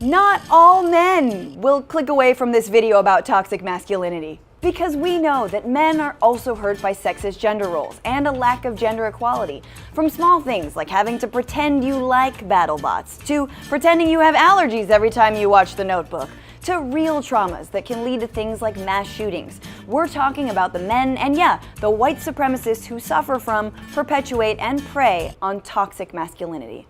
Not all men will click away from this video about toxic masculinity. Because we know that men are also hurt by sexist gender roles and a lack of gender equality. From small things like having to pretend you like BattleBots, to pretending you have allergies every time you watch The Notebook, to real traumas that can lead to things like mass shootings. We're talking about the men and the white supremacists who suffer from, perpetuate, and prey on toxic masculinity.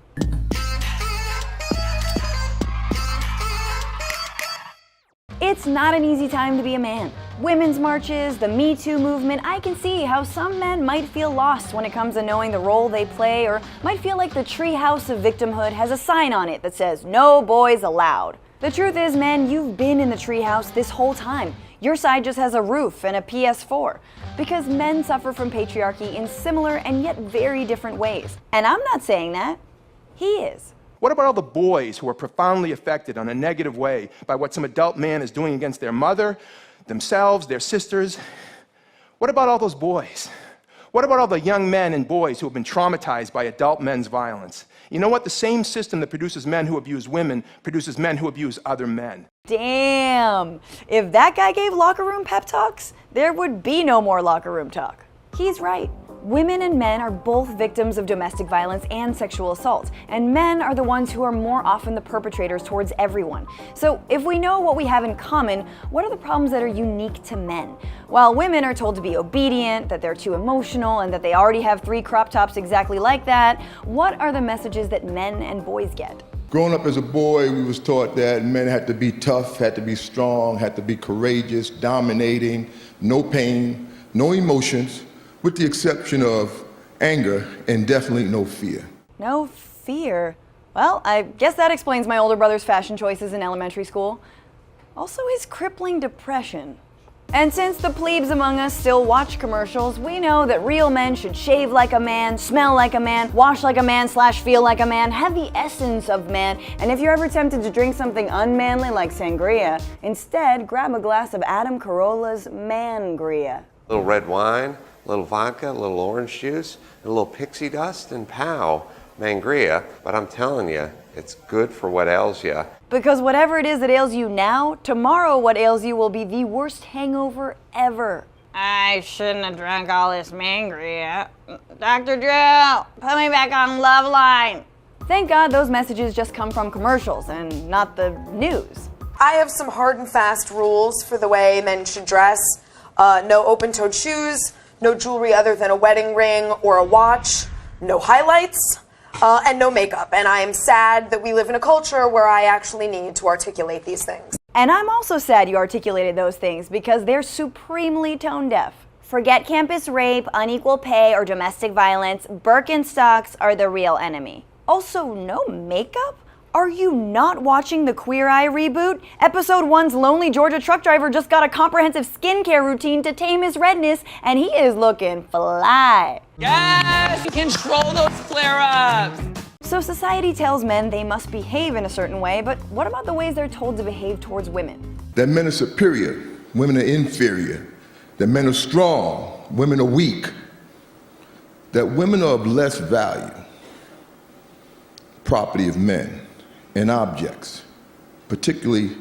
It's not an easy time to be a man. Women's marches, the Me Too movement, I can see how some men might feel lost when it comes to knowing the role they play, or might feel like the treehouse of victimhood has a sign on it that says, "No boys allowed." The truth is, men, you've been in the treehouse this whole time. Your side just has a roof and a PS4. Because men suffer from patriarchy in similar and yet very different ways. And I'm not saying that. He is. What about all the boys who are profoundly affected in a negative way by what some adult man is doing against their mother, themselves, their sisters? What about all those boys? What about all the young men and boys who have been traumatized by adult men's violence? You know what? The same system that produces men who abuse women produces men who abuse other men. Damn! If that guy gave locker room pep talks, there would be no more locker room talk. He's right. Women and men are both victims of domestic violence and sexual assault, and men are the ones who are more often the perpetrators towards everyone. So if we know what we have in common, what are the problems that are unique to men? While women are told to be obedient, that they're too emotional, and that they already have 3 crop tops exactly like that, what are the messages that men and boys get? Growing up as a boy, we was taught that men had to be tough, had to be strong, had to be courageous, dominating, no pain, no emotions, with the exception of anger and definitely no fear. No fear? Well, I guess that explains my older brother's fashion choices in elementary school. Also his crippling depression. And since the plebes among us still watch commercials, we know that real men should shave like a man, smell like a man, wash like a man / feel like a man, have the essence of man, and if you're ever tempted to drink something unmanly like sangria, instead grab a glass of Adam Carolla's Mangria. A little red wine, a little vodka, a little orange juice, a little pixie dust, and pow, Mangria. But I'm telling you, it's good for what ails you. Because whatever it is that ails you now, tomorrow what ails you will be the worst hangover ever. I shouldn't have drank all this Mangria. Dr. Drew, put me back on Loveline. Thank God those messages just come from commercials and not the news. I have some hard and fast rules for the way men should dress. No open-toed shoes, no jewelry other than a wedding ring or a watch, no highlights, and no makeup. And I am sad that we live in a culture where I actually need to articulate these things. And I'm also sad you articulated those things because they're supremely tone deaf. Forget campus rape, unequal pay, or domestic violence. Birkenstocks are the real enemy. Also, no makeup? Are you not watching the Queer Eye reboot? Episode 1's lonely Georgia truck driver just got a comprehensive skincare routine to tame his redness, and he is looking fly. Yes! Control those flare-ups! So society tells men they must behave in a certain way, but what about the ways they're told to behave towards women? That men are superior, women are inferior. That men are strong, women are weak. That women are of less value, property of men, and objects, particularly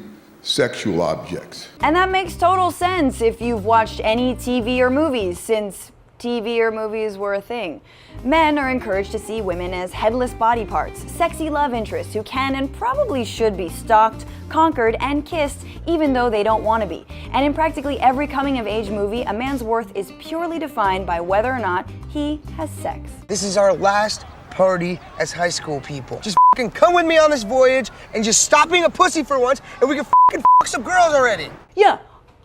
sexual objects. And that makes total sense if you've watched any TV or movies since TV or movies were a thing. Men are encouraged to see women as headless body parts, sexy love interests who can and probably should be stalked, conquered, and kissed even though they don't want to be. And in practically every coming-of-age movie, a man's worth is purely defined by whether or not he has sex. This is our last party as high school people. Just f***ing come with me on this voyage and just stop being a pussy for once and we can f***ing f*** some girls already. Yeah,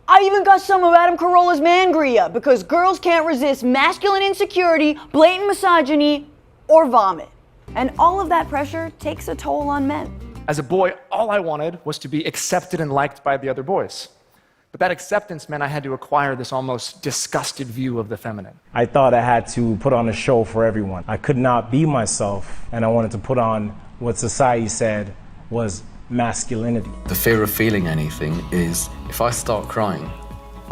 I even got some of Adam Carolla's Mangria because girls can't resist masculine insecurity, blatant misogyny, or vomit. And all of that pressure takes a toll on men. As a boy, all I wanted was to be accepted and liked by the other boys. But that acceptance meant I had to acquire this almost disgusted view of the feminine. I thought I had to put on a show for everyone. I could not be myself, and I wanted to put on what society said was masculinity. The fear of feeling anything is, if I start crying,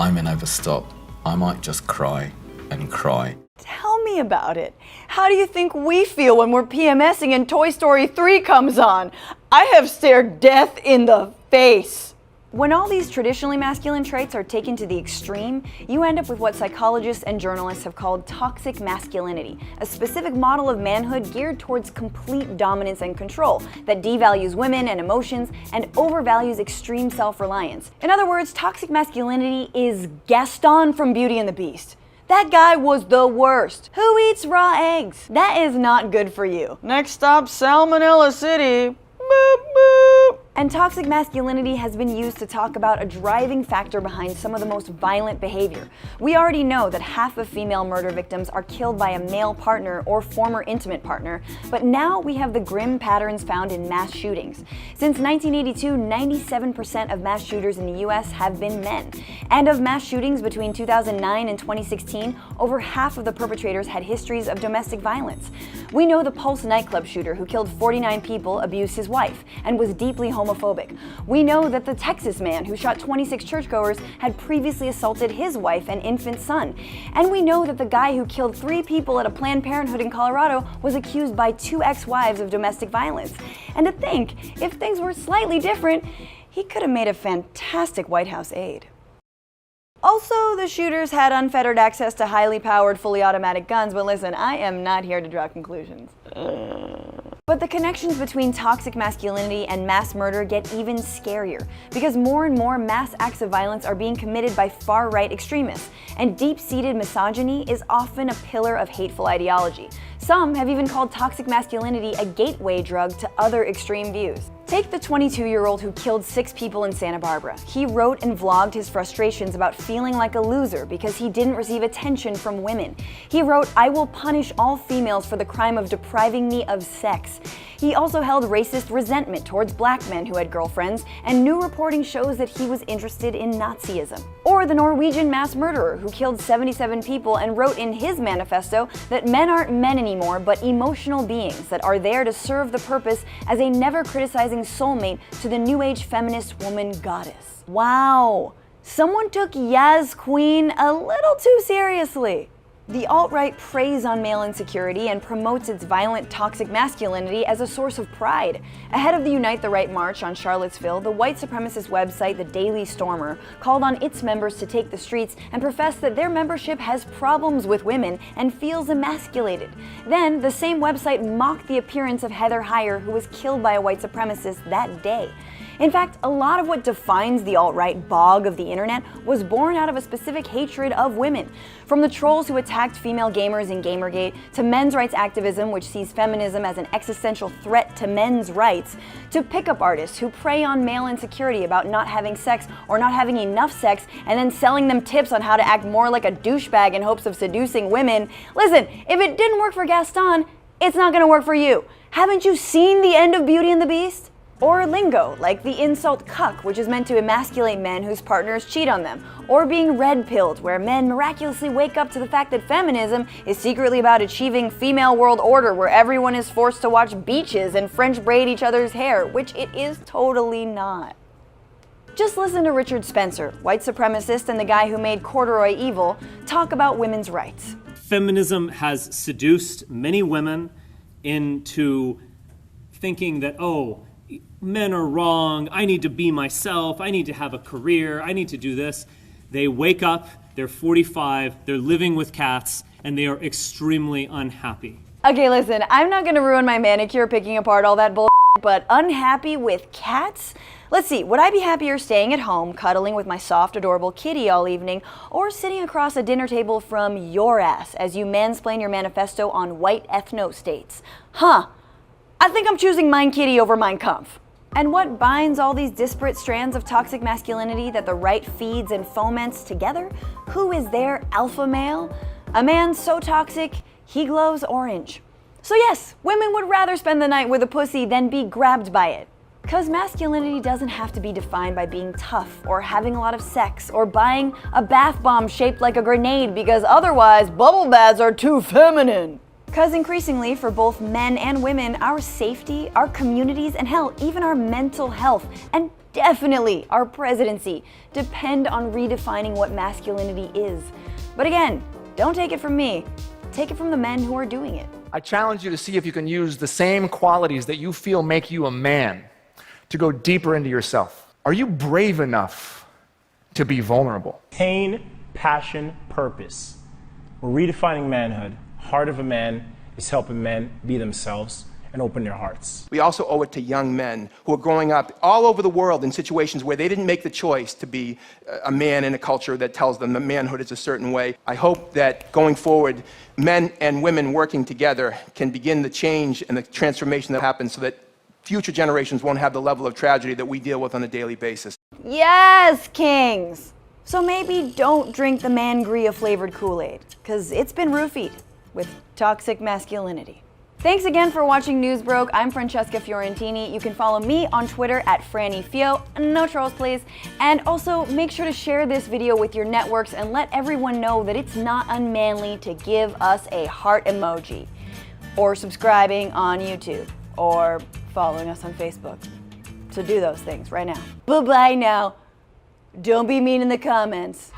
I may never stop. I might just cry and cry. Tell me about it. How do you think we feel when we're PMSing and Toy Story 3 comes on? I have stared death in the face. When all these traditionally masculine traits are taken to the extreme, you end up with what psychologists and journalists have called toxic masculinity, a specific model of manhood geared towards complete dominance and control that devalues women and emotions and overvalues extreme self-reliance. In other words, toxic masculinity is Gaston from Beauty and the Beast. That guy was the worst. Who eats raw eggs? That is not good for you. Next stop, Salmonella City. Boop, boop. And toxic masculinity has been used to talk about a driving factor behind some of the most violent behavior. We already know that half of female murder victims are killed by a male partner or former intimate partner, but now we have the grim patterns found in mass shootings. Since 1982, 97% of mass shooters in the US have been men. And of mass shootings between 2009 and 2016, over half of the perpetrators had histories of domestic violence. We know the Pulse nightclub shooter who killed 49 people abused his wife and was deeply homophobic. We know that the Texas man who shot 26 churchgoers had previously assaulted his wife and infant son. And we know that the guy who killed 3 people at a Planned Parenthood in Colorado was accused by 2 ex-wives of domestic violence. And to think, if things were slightly different, he could have made a fantastic White House aide. Also, the shooters had unfettered access to highly powered, fully automatic guns, but listen, I am not here to draw conclusions. But the connections between toxic masculinity and mass murder get even scarier, because more and more mass acts of violence are being committed by far-right extremists, and deep-seated misogyny is often a pillar of hateful ideology. Some have even called toxic masculinity a gateway drug to other extreme views. Take the 22-year-old who killed 6 people in Santa Barbara. He wrote and vlogged his frustrations about feeling like a loser because he didn't receive attention from women. He wrote, "I will punish all females for the crime of depriving me of sex." He also held racist resentment towards black men who had girlfriends, and new reporting shows that he was interested in Nazism. Or the Norwegian mass murderer who killed 77 people and wrote in his manifesto that men aren't men anymore, but emotional beings that are there to serve the purpose as a never-criticizing soulmate to the New Age feminist woman goddess. Wow, someone took Yaz Queen a little too seriously. The alt-right preys on male insecurity and promotes its violent, toxic masculinity as a source of pride. Ahead of the Unite the Right march on Charlottesville, the white supremacist website The Daily Stormer called on its members to take the streets and profess that their membership has problems with women and feels emasculated. Then, the same website mocked the appearance of Heather Heyer, who was killed by a white supremacist that day. In fact, a lot of what defines the alt-right bog of the internet was born out of a specific hatred of women. From the trolls who attacked female gamers in Gamergate, to men's rights activism which sees feminism as an existential threat to men's rights, to pickup artists who prey on male insecurity about not having sex or not having enough sex and then selling them tips on how to act more like a douchebag in hopes of seducing women. Listen, if it didn't work for Gaston, it's not gonna work for you. Haven't you seen the end of Beauty and the Beast? Or lingo, like the insult cuck, which is meant to emasculate men whose partners cheat on them. Or being red-pilled, where men miraculously wake up to the fact that feminism is secretly about achieving female world order, where everyone is forced to watch beaches and French braid each other's hair, which it is totally not. Just listen to Richard Spencer, white supremacist and the guy who made corduroy evil, talk about women's rights. Feminism has seduced many women into thinking that, oh, men are wrong, I need to be myself, I need to have a career, I need to do this. They wake up, they're 45, they're living with cats, and they are extremely unhappy. Okay, listen, I'm not gonna ruin my manicure picking apart all that bullshit, but unhappy with cats? Let's see, would I be happier staying at home, cuddling with my soft, adorable kitty all evening, or sitting across a dinner table from your ass as you mansplain your manifesto on white ethno-states? Huh, I think I'm choosing Mein Kitty over Mein Kampf. And what binds all these disparate strands of toxic masculinity that the right feeds and foments together? Who is their alpha male? A man so toxic, he glows orange. So yes, women would rather spend the night with a pussy than be grabbed by it. Cause masculinity doesn't have to be defined by being tough or having a lot of sex or buying a bath bomb shaped like a grenade because otherwise bubble baths are too feminine. Because increasingly, for both men and women, our safety, our communities, and hell, even our mental health, and definitely our presidency, depend on redefining what masculinity is. But again, don't take it from me. Take it from the men who are doing it. I challenge you to see if you can use the same qualities that you feel make you a man to go deeper into yourself? Are you brave enough to be vulnerable? Pain, passion, purpose. We're redefining manhood. Heart of a man is helping men be themselves and open their hearts. We also owe it to young men who are growing up all over the world in situations where they didn't make the choice to be a man in a culture that tells them that manhood is a certain way. I hope that going forward, men and women working together can begin the change and the transformation that happens so that future generations won't have the level of tragedy that we deal with on a daily basis. Yes, kings! So maybe don't drink the Mangria flavored Kool-Aid, because it's been roofied with toxic masculinity. Thanks again for watching News Broke. I'm Francesca Fiorentini. You can follow me on Twitter at FrannyFio, no trolls please. And also make sure to share this video with your networks and let everyone know that it's not unmanly to give us a heart emoji, or subscribing on YouTube, or following us on Facebook. So do those things right now. Bye-bye now. Don't be mean in the comments.